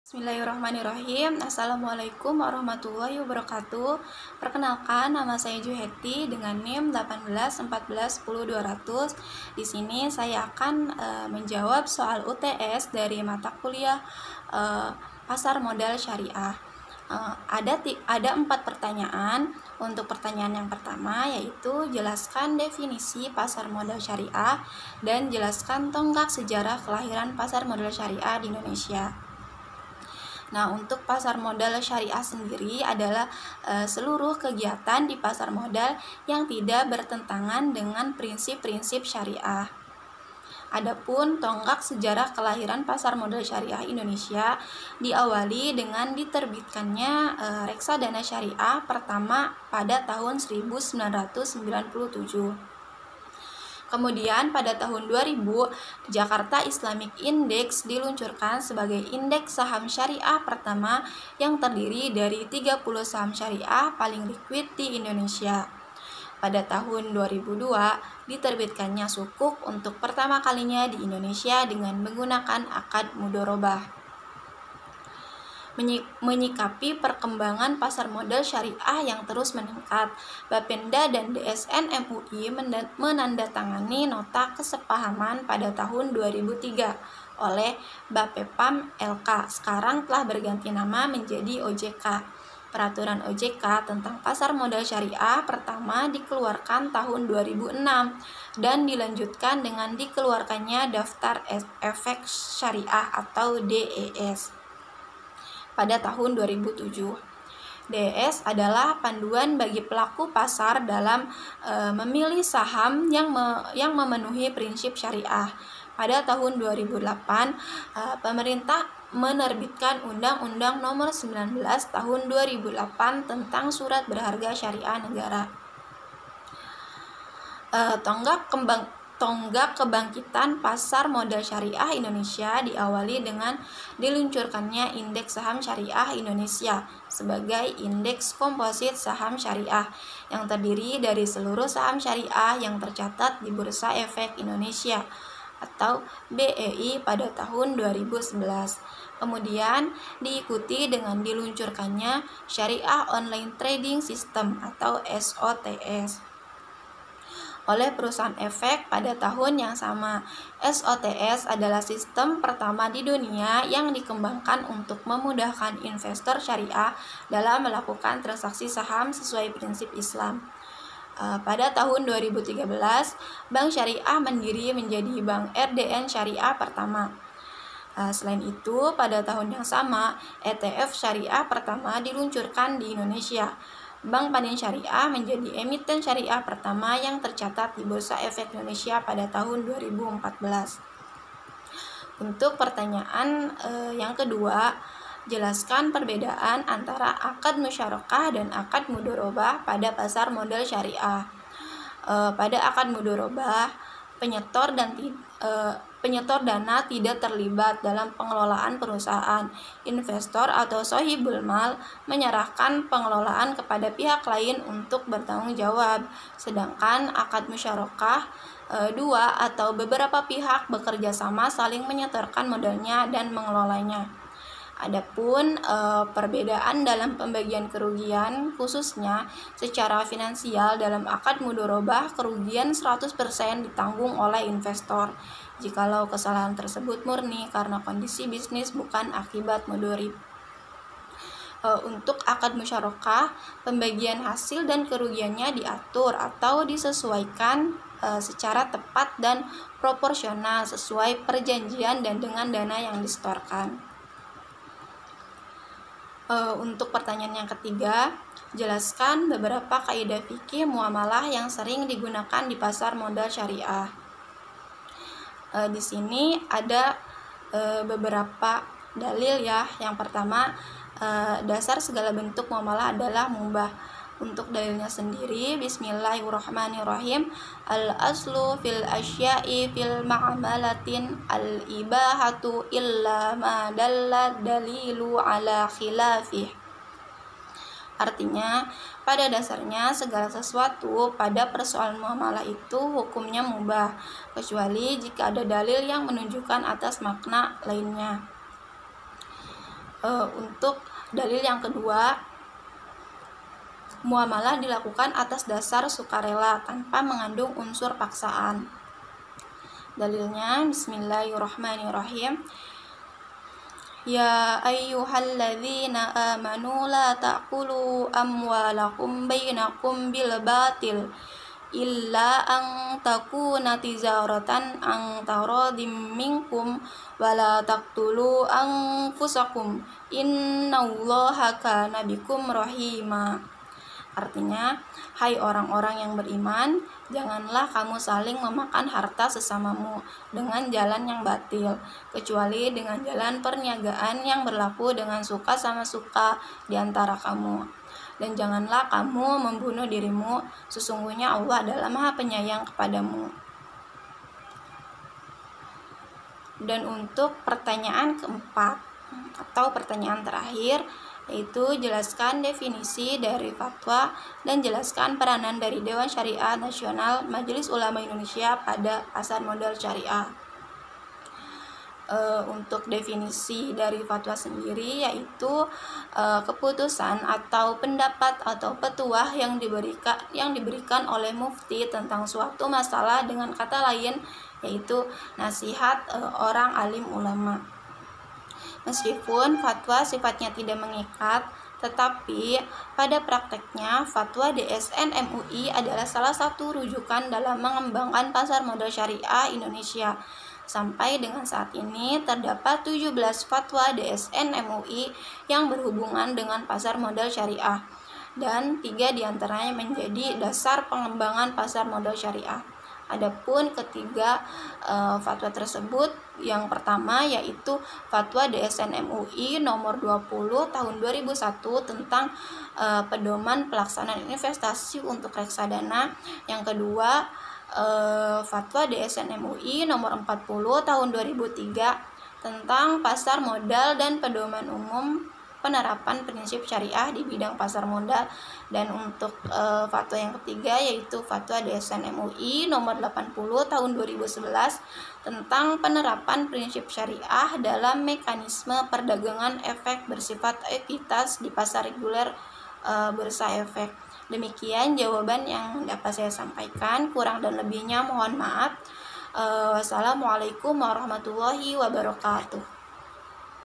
Bismillahirrahmanirrahim. Assalamualaikum warahmatullahi wabarakatuh. Perkenalkan, nama saya Juheti dengan NIM 1814100200. Di sini saya akan menjawab soal UTS dari mata kuliah Pasar Modal Syariah. Ada 4 pertanyaan. Untuk pertanyaan yang pertama yaitu jelaskan definisi pasar modal syariah dan jelaskan tonggak sejarah kelahiran pasar modal syariah di Indonesia. Nah, untuk pasar modal syariah sendiri adalah seluruh kegiatan di pasar modal yang tidak bertentangan dengan prinsip-prinsip syariah. Adapun tonggak sejarah kelahiran pasar modal syariah Indonesia diawali dengan diterbitkannya reksadana syariah pertama pada tahun 1997. Kemudian pada tahun 2000, Jakarta Islamic Index diluncurkan sebagai indeks saham syariah pertama yang terdiri dari 30 saham syariah paling liquid di Indonesia. Pada tahun 2002, diterbitkannya sukuk untuk pertama kalinya di Indonesia dengan menggunakan akad mudharabah. Menyikapi perkembangan pasar modal syariah yang terus meningkat, Bapenda dan DSN MUI menandatangani nota kesepahaman pada tahun 2003 oleh Bapepam LK, sekarang telah berganti nama menjadi OJK. Peraturan OJK tentang pasar modal syariah pertama dikeluarkan tahun 2006 dan dilanjutkan dengan dikeluarkannya Daftar Efek Syariah atau DES pada tahun 2007. DES adalah panduan bagi pelaku pasar dalam memilih saham yang memenuhi prinsip syariah. Pada tahun 2008, pemerintah menerbitkan Undang-Undang Nomor 19 Tahun 2008 tentang Surat Berharga Syariah Negara. Tonggak kebangkitan pasar modal syariah Indonesia diawali dengan diluncurkannya Indeks Saham Syariah Indonesia sebagai indeks komposit saham syariah yang terdiri dari seluruh saham syariah yang tercatat di Bursa Efek Indonesia atau BEI pada tahun 2011. Kemudian diikuti dengan diluncurkannya Syariah Online Trading System atau SOTS oleh perusahaan efek pada tahun yang sama. SOTS adalah sistem pertama di dunia yang dikembangkan untuk memudahkan investor syariah dalam melakukan transaksi saham sesuai prinsip Islam. Pada tahun 2013, Bank Syariah Mandiri menjadi Bank RDN Syariah pertama. Selain itu, pada tahun yang sama, ETF Syariah pertama diluncurkan di Indonesia. Bank Panin Syariah menjadi emiten syariah pertama yang tercatat di Bursa Efek Indonesia pada tahun 2014. Untuk pertanyaan yang kedua, jelaskan perbedaan antara akad musyarakah dan akad mudharabah pada pasar modal syariah. Pada akad mudharabah, penyetor dana tidak terlibat dalam pengelolaan perusahaan. Investor atau sohibul mal menyerahkan pengelolaan kepada pihak lain untuk bertanggung jawab. Sedangkan akad musyarakah, dua atau beberapa pihak bekerja sama saling menyetorkan modalnya dan mengelolanya. Adapun perbedaan dalam pembagian kerugian, khususnya secara finansial dalam akad mudharabah, kerugian 100% ditanggung oleh investor jikalau kesalahan tersebut murni karena kondisi bisnis bukan akibat mudharib. Untuk akad musyarakah, pembagian hasil dan kerugiannya diatur atau disesuaikan secara tepat dan proporsional sesuai perjanjian dan dengan dana yang disetorkan. Untuk pertanyaan yang ketiga, jelaskan beberapa kaidah fikih muamalah yang sering digunakan di pasar modal syariah. Di sini ada beberapa dalil ya. Yang pertama, dasar segala bentuk muamalah adalah mubah. Untuk dalilnya sendiri, bismillahirrahmanirrahim, al-aslu fil asya'i fil ma'amalatin al-ibahatu illa ma dalla dalilu ala khilafih. Artinya, pada dasarnya segala sesuatu pada persoalan muamalah itu hukumnya mubah, kecuali jika ada dalil yang menunjukkan atas makna lainnya. Untuk dalil yang kedua, muamalah dilakukan atas dasar sukarela tanpa mengandung unsur paksaan. Dalilnya, bismillahirrahmanirrahim. Ya ayyuhalladzina amanu la ta'kulu amwalakum bainakum bil batil illa an takuna tijaratan an taradim minkum wala taqtulu anfusakum innallaha kana bikum rahima. Artinya, hai orang-orang yang beriman, janganlah kamu saling memakan harta sesamamu dengan jalan yang batil, kecuali dengan jalan perniagaan yang berlaku dengan suka sama suka di antara kamu. Dan janganlah kamu membunuh dirimu, sesungguhnya Allah adalah Maha Penyayang kepadamu. Dan untuk pertanyaan keempat atau pertanyaan terakhir, yaitu jelaskan definisi dari fatwa dan jelaskan peranan dari Dewan Syariah Nasional Majelis Ulama Indonesia pada pasar modal syariah. Untuk definisi dari fatwa sendiri, yaitu keputusan atau pendapat atau petuah yang diberikan oleh mufti tentang suatu masalah, dengan kata lain yaitu nasihat orang alim ulama. Meskipun fatwa sifatnya tidak mengikat, tetapi pada prakteknya fatwa DSN MUI adalah salah satu rujukan dalam mengembangkan pasar modal syariah Indonesia. Sampai dengan saat ini terdapat 17 fatwa DSN MUI yang berhubungan dengan pasar modal syariah, dan 3 diantaranya menjadi dasar pengembangan pasar modal syariah. Adapun ketiga fatwa tersebut, yang pertama yaitu fatwa DSN MUI nomor 20 tahun 2001 tentang pedoman pelaksanaan investasi untuk reksadana. Yang kedua, fatwa DSN MUI nomor 40 tahun 2003 tentang pasar modal dan pedoman umum penerapan prinsip syariah di bidang pasar modal. Dan untuk fatwa yang ketiga yaitu fatwa DSN MUI nomor 80 tahun 2011 tentang penerapan prinsip syariah dalam mekanisme perdagangan efek bersifat ekuitas di pasar reguler bursa efek. Demikian jawaban yang dapat saya sampaikan, kurang dan lebihnya mohon maaf. Wassalamualaikum warahmatullahi wabarakatuh.